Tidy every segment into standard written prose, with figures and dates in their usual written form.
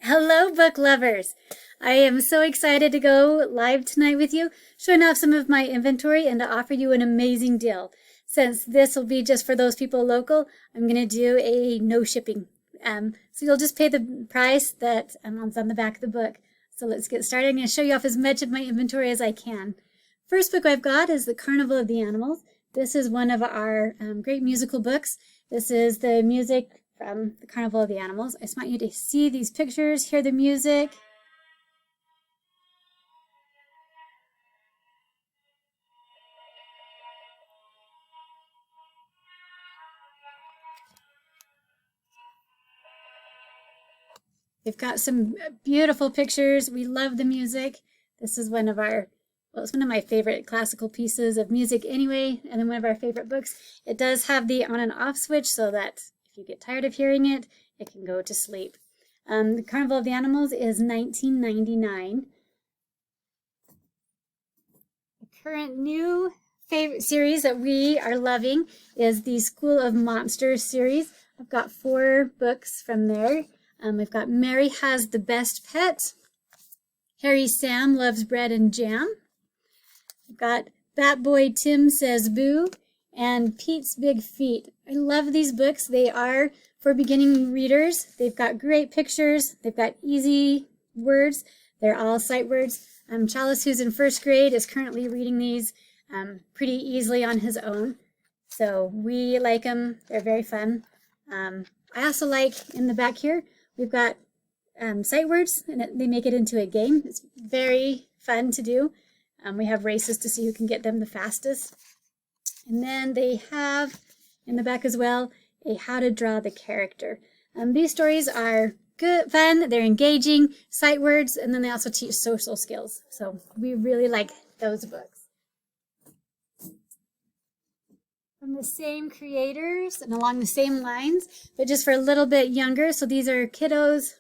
Hello, book lovers! I am so excited to go live tonight with you, showing off some of my inventory and to offer you an amazing deal. Since this will be just for those people local, I'm going to do a no shipping. So you'll just pay the price that on the back of the book. So let's get started. I'm going to show you off as much of my inventory as I can. First book I've got is The Carnival of the Animals. This is one of our great musical books. This is the music from The Carnival of the Animals. I just want you to see these pictures, hear the music. They've got some beautiful pictures. We love the music. This is one of our, well, it's one of my favorite classical pieces of music anyway, and then one of our favorite books. It does have the on and off switch so that if you get tired of hearing it, it can go to sleep. The Carnival of the Animals is $19.99. The current new favorite series that we are loving is the School of Monsters series. I've got 4 books from there. We've got Mary Has the Best Pet, Harry Sam Loves Bread and Jam. We've got Bat Boy Tim Says Boo, and Pete's Big Feet. I love these books. They are for beginning readers. They've got great pictures. They've got easy words. They're all sight words. Chalice, who's in 1st grade, is currently reading these pretty easily on his own. So we like them. They're very fun. I also like in the back here, we've got sight words, and they make it into a game. It's very fun to do. We have races to see who can get them the fastest. And then they have in the back as well a how to draw the character. These stories are good, fun, they're engaging, sight words, and then they also teach social skills. So we really like those books. From the same creators and along the same lines, but just for a little bit younger. So these are kiddos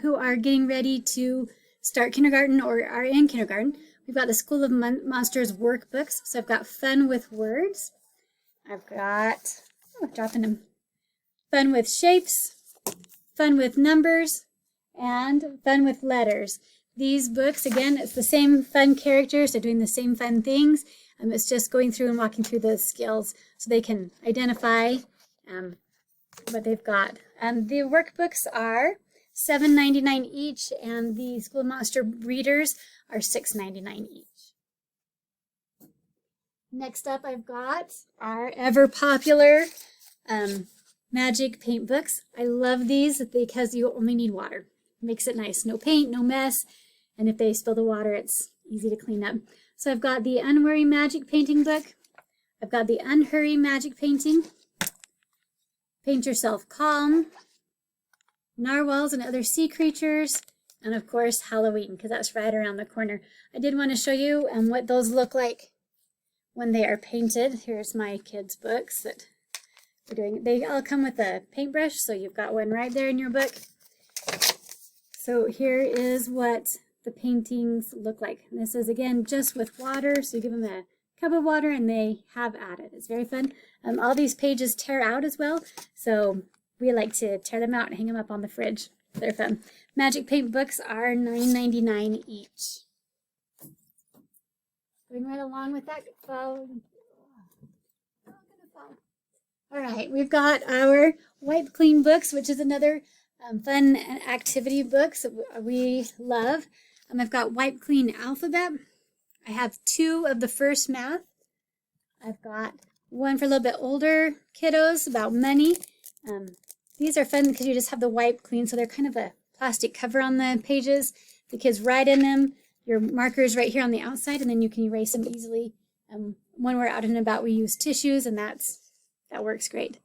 who are getting ready to start kindergarten or are in kindergarten. We've got the School of Monsters workbooks. So I've got Fun with Words. I've got, dropping them, Fun with Shapes, Fun with Numbers, and Fun with Letters. These books, again, it's the same fun characters. They're doing the same fun things. It's just going through and walking through the skills so they can identify what they've got. The workbooks are $7.99 each, and the School of Monster readers are $6.99 each. Next up, I've got our ever popular magic paint books. I love these because you only need water. Makes it nice. No paint, no mess, and if they spill the water, it's easy to clean up. So I've got the Unworry Magic Painting book. I've got the Unhurry Magic Painting, Paint Yourself Calm, Narwhals and Other Sea Creatures, and of course Halloween, because that's right around the corner. I did want to show you what those look like when they are painted. Here's my kids' books that we're doing. They all come with a paintbrush, so you've got one right there in your book. So here is what the paintings look like. And this is, again, just with water, so you give them a cup of water and they have at it. It's very fun. All these pages tear out as well, so we like to tear them out and hang them up on the fridge. They're fun. Magic paint books are $9.99 each. Going right along with that. All right, we've got our Wipe Clean books, which is another fun activity books that we love. I've got Wipe Clean Alphabet. I have 2 of the first math. I've got one for a little bit older kiddos about money. These are fun because you just have the wipe clean, so they're kind of a plastic cover on the pages. The kids write in them. Your marker is right here on the outside, and then you can erase them easily. When we're out and about, we use tissues, and that works great.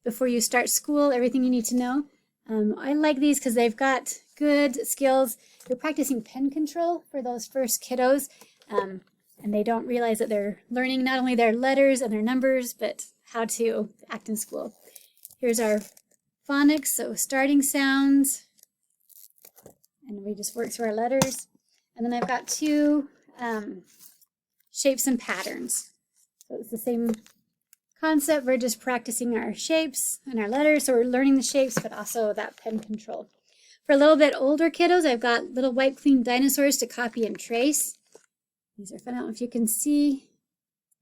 Before you start school, everything you need to know. I like these because they've got good skills. You're practicing pen control for those first kiddos, and they don't realize that they're learning not only their letters and their numbers, but how to act in school. Here's our phonics, so starting sounds, and we just work through our letters. And then I've got 2 shapes and patterns. So it's the same concept. We're just practicing our shapes and our letters, so we're learning the shapes, but also that pen control. For a little bit older kiddos, I've got little wipe clean dinosaurs to copy and trace. These are fun. I don't know if you can see,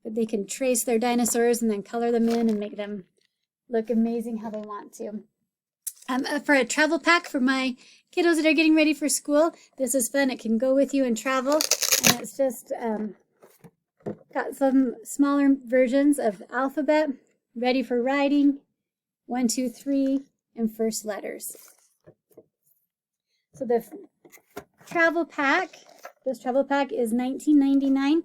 but they can trace their dinosaurs and then color them in and make them look amazing how they want to. For a travel pack for my kiddos that are getting ready for school, this is fun. It can go with you and travel, and it's just got some smaller versions of alphabet, ready for writing, 1, 2, 3, and first letters. So the travel pack, this travel pack is $19.99.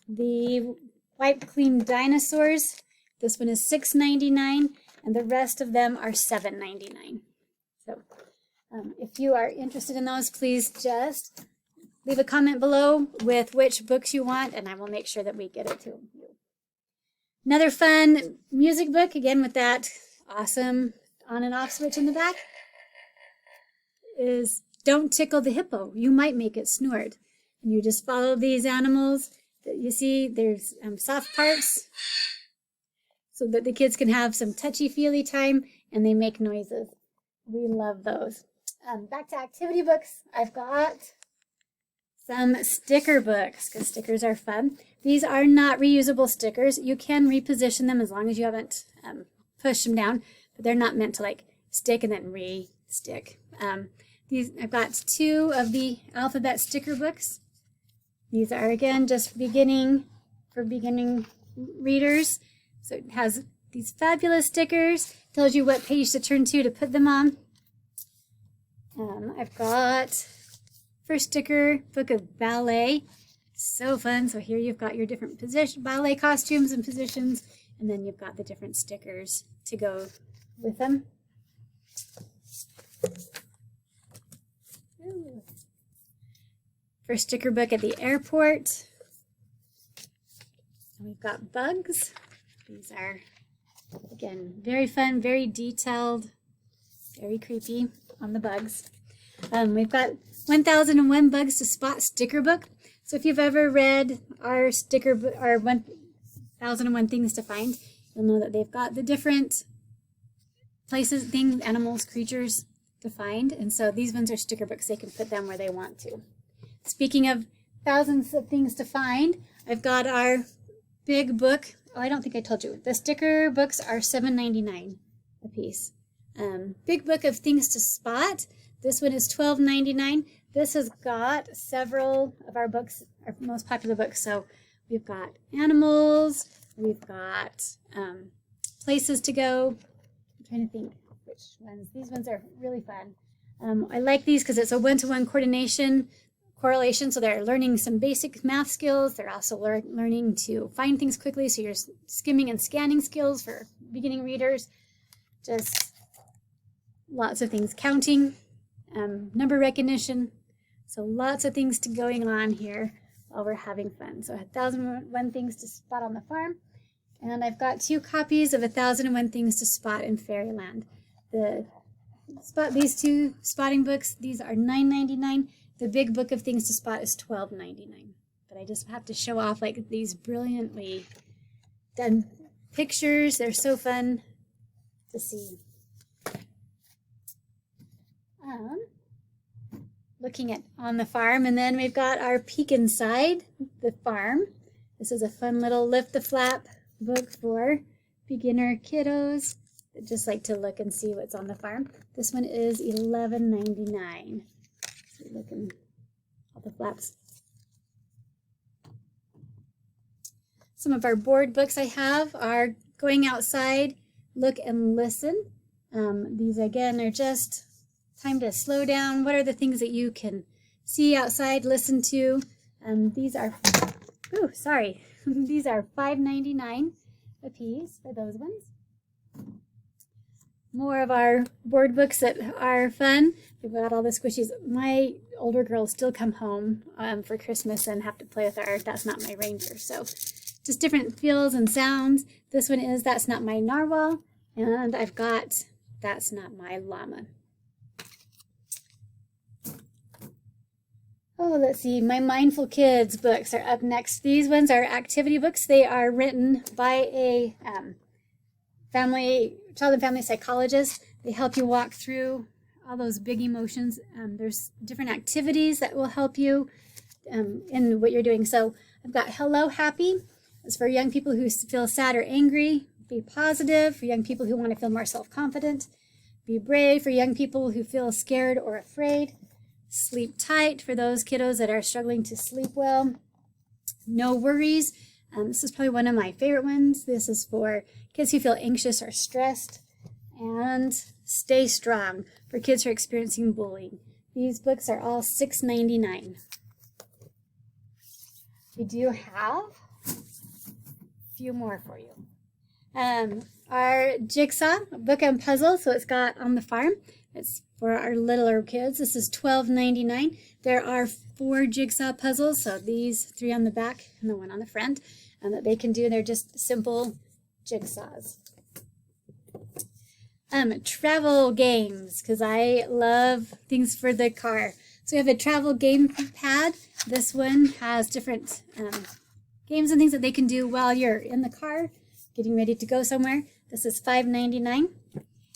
The wipe clean dinosaurs, this one is $6.99, and the rest of them are $7.99. So if you are interested in those, please just leave a comment below with which books you want, and I will make sure that we get it to you. Another fun music book, again with that awesome on and off switch in the back, is Don't Tickle the Hippo. You might make it snort. And you just follow these animals that you see. There's soft parts so that the kids can have some touchy-feely time, and they make noises. We love those. Back to activity books. I've got some sticker books because stickers are fun. These are not reusable stickers. You can reposition them as long as you haven't pushed them down, but they're not meant to like stick and then re-stick. I've got 2 of the alphabet sticker books. These are again just for beginning readers. So it has these fabulous stickers. Tells you what page to turn to put them on. I've got first sticker book of ballet. So fun. So here you've got your different ballet costumes and positions, and then you've got the different stickers to go with them. Ooh. First sticker book at the airport. And we've got bugs. These are, again, very fun, very detailed, very creepy on the bugs. We've got 1001 Bugs to Spot sticker book. So if you've ever read our sticker book, our 1001 Things to Find, you'll know that they've got the different places, things, animals, creatures to find. And so these ones are sticker books. They can put them where they want to. Speaking of thousands of things to find, I've got our big book. Oh, I don't think I told you. The sticker books are $7.99 a piece. Big book of things to spot. This one is $12.99. This has got several of our books, our most popular books. So we've got animals, we've got places to go. I'm trying to think which ones. These ones are really fun. I like these because it's a one-to-one correlation. So they're learning some basic math skills. They're also learning to find things quickly. So you're skimming and scanning skills for beginning readers. Just lots of things. Counting, number recognition. So lots of things going on here while we're having fun. So 1001 Things to Spot on the Farm. And I've got 2 copies of 1001 Things to Spot in Fairyland. These 2 spotting books, these are $9.99. The big book of things to spot is $12.99. But I just have to show off like these brilliantly done pictures. They're so fun to see. Looking at On the Farm, and then we've got our Peek Inside the Farm. This is a fun little lift the flap book for beginner kiddos that just like to look and see what's on the farm. This one is $11.99. So look at all the flaps. Some of our board books I have are Going Outside, Look and Listen. These again are just time to slow down. What are the things that you can see outside, listen to? These are, these are $5.99 a piece for those ones. More of our board books that are fun. We've got all the squishies. My older girls still come home for Christmas and have to play with our That's Not My Reindeer. So just different feels and sounds. This one is That's Not My Narwhal. And I've got That's Not My Llama. Oh, let's see. My Mindful Kids books are up next. These ones are activity books. They are written by a child and family psychologist. They help you walk through all those big emotions. There's different activities that will help you in what you're doing. So I've got Hello Happy. It's for young people who feel sad or angry. Be Positive for young people who want to feel more self-confident. Be Brave for young people who feel scared or afraid. Sleep Tight for those kiddos that are struggling to sleep well. No Worries. This is probably one of my favorite ones. This is for kids who feel anxious or stressed. And Stay Strong for kids who are experiencing bullying. These books are all $6.99. We do have a few more for you. Our Jigsaw book and puzzle, so it's got On the Farm. It's for our littler kids. This is $12.99. There are 4 jigsaw puzzles, so these 3 on the back and the one on the front, that they can do. They're just simple jigsaws. Travel games, because I love things for the car. So we have a travel game pad. This one has different games and things that they can do while you're in the car, getting ready to go somewhere. This is $5.99.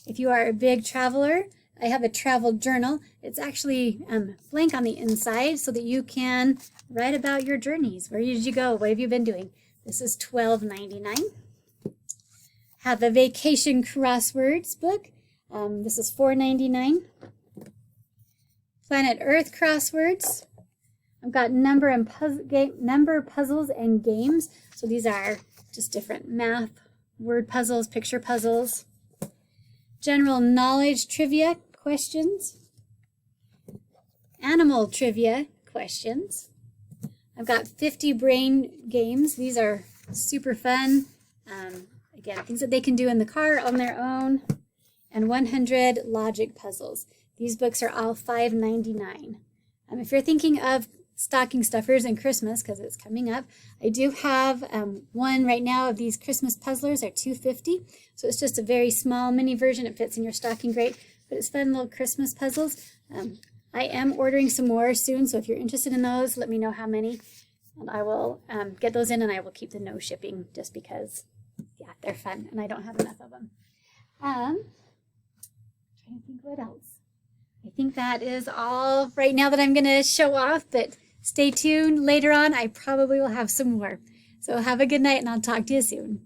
If you are a big traveler, I have a travel journal. It's actually blank on the inside so that you can write about your journeys. Where did you go? What have you been doing? This is $12.99. Have a vacation crosswords book. This is $4.99. Planet Earth crosswords. I've got number puzzles and games. So these are just different math, word puzzles, picture puzzles. General knowledge trivia questions. Animal trivia questions. I've got 50 brain games. These are super fun. Again, things that they can do in the car on their own. And 100 logic puzzles. These books are all $5.99. If you're thinking of stocking stuffers and Christmas, because it's coming up, I do have one right now of these Christmas puzzlers. Are $2.50. So it's just a very small mini version. It fits in your stocking great, but it's fun little Christmas puzzles. I am ordering some more soon, so if you're interested in those, let me know how many, and I will get those in, and I will keep the no shipping just because, yeah, they're fun, and I don't have enough of them. Trying to think what else. I think that is all right now that I'm going to show off, but stay tuned. Later on, I probably will have some more. So have a good night, and I'll talk to you soon.